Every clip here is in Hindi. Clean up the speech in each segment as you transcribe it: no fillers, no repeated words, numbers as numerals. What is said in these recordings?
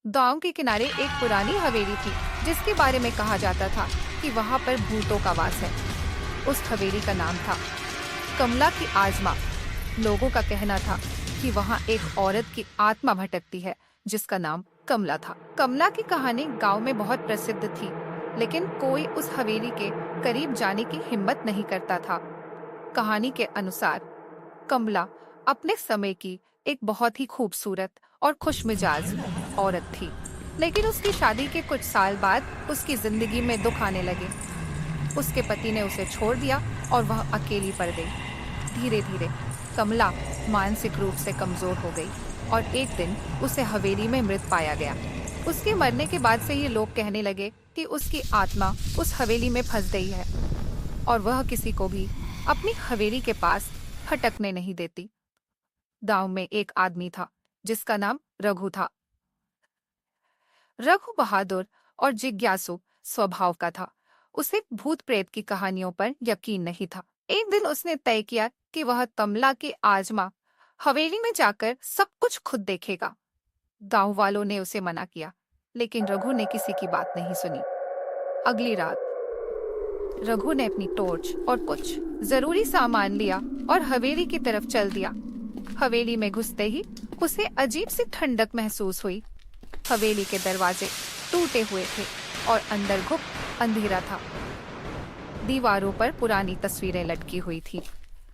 गांव के किनारे एक पुरानी हवेली थी जिसके बारे में कहा जाता था कि वहां पर भूतों का वास है। उस हवेली का नाम था कमला की आजमा। लोगों का कहना था कि वहां एक औरत की आत्मा भटकती है जिसका नाम कमला था। कमला की कहानी गांव में बहुत प्रसिद्ध थी, लेकिन कोई उस हवेली के करीब जाने की हिम्मत नहीं करता था। कहानी के अनुसार कमला अपने समय की एक बहुत ही खूबसूरत और खुशमिजाज औरत थी, लेकिन उसकी शादी के कुछ साल बाद उसकी जिंदगी में दुख आने लगे। उसके पति ने उसे छोड़ दिया और वह अकेली पड़ गई। धीरे धीरे कमला मानसिक रूप से कमजोर हो गई और एक दिन उसे हवेली में मृत पाया गया। उसके मरने के बाद से ही लोग कहने लगे कि उसकी आत्मा उस हवेली में फंस गई है और वह किसी को भी अपनी हवेली के पास भटकने नहीं देती। गांव में एक आदमी था जिसका नाम रघु था। रघु बहादुर और जिज्ञासु स्वभाव का था। उसे भूत प्रेत की कहानियों पर यकीन नहीं था। एक दिन उसने तय किया कि वह कमला की आजमा हवेली में जाकर सब कुछ खुद देखेगा। गांव वालों ने उसे मना किया, लेकिन रघु ने किसी की बात नहीं सुनी। अगली रात रघु ने अपनी टॉर्च और कुछ जरूरी सामान लिया और हवेली की तरफ चल दिया। हवेली में घुसते ही उसे अजीब सी ठंडक महसूस हुई। हवेली के दरवाजे टूटे हुए थे और अंदर गुप्त अंधेरा था। दीवारों पर पुरानी तस्वीरें लटकी हुई थी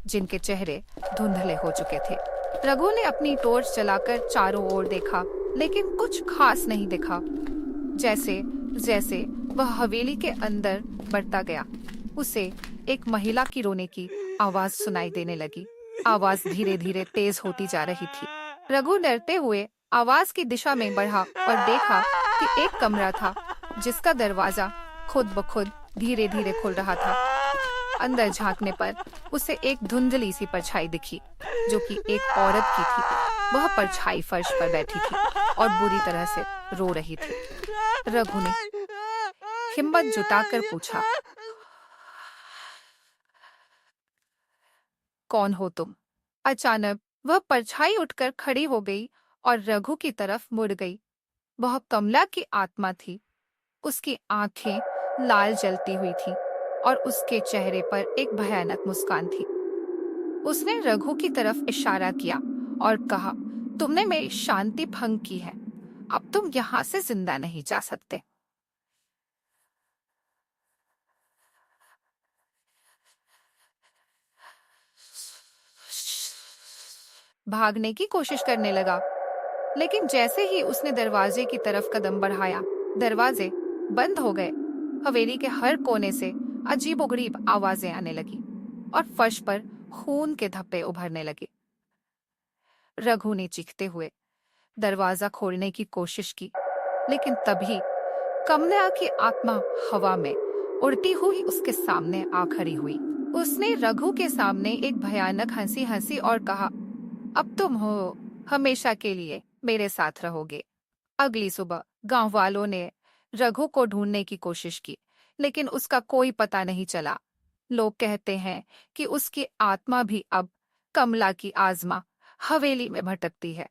जिनके चेहरे धुंधले हो चुके थे। रघु ने अपनी टॉर्च जलाकर चारों ओर देखा, लेकिन कुछ खास नहीं दिखा। जैसे जैसे वह हवेली के अंदर बढ़ता गया, उसे एक महिला की रोने की आवाज सुनाई देने लगी। आवाज धीरे धीरे तेज होती जा रही थी। रघु डरते हुए आवाज की दिशा में बढ़ा और देखा कि एक कमरा था जिसका दरवाजा खुद ब खुद धीरे धीरे खुल रहा था। अंदर झांकने पर उसे एक धुंधली सी परछाई दिखी जो कि एक औरत की थी। वह परछाई फर्श पर बैठी थी और बुरी तरह से रो रही थी। रघु ने हिम्मत जुटाकर पूछा, कौन हो तुम? अचानक वह परछाई उठकर खड़ी हो गई और रघु की तरफ मुड़ गई। वह कमला की आत्मा थी। उसकी आंखें लाल जलती हुई थी और उसके चेहरे पर एक भयानक मुस्कान थी। उसने रघु की तरफ इशारा किया और कहा, तुमने मेरी शांति भंग की है। अब तुम यहाँ से जिंदा नहीं जा सकते। भागने की कोशिश करने लगा, लेकिन जैसे ही उसने दरवाजे की तरफ कदम बढ़ाया, दरवाजे बंद हो गए। हवेली के हर कोने से अजीबोगरीब आवाजें आने लगी और फर्श पर खून के धब्बे उभरने लगे। रघु ने चीखते हुए दरवाजा खोलने की कोशिश की, लेकिन तभी कमला की आत्मा हवा में उड़ती हुई उसके सामने आ खड़ी हुई। उसने रघु के सामने एक भयानक हंसी हंसी और कहा, अब तुम हो हमेशा के लिए मेरे साथ रहोगे। अगली सुबह गांव वालों ने रघु को ढूंढने की कोशिश की, लेकिन उसका कोई पता नहीं चला। लोग कहते हैं कि उसकी आत्मा भी अब कमला की आजमा हवेली में भटकती है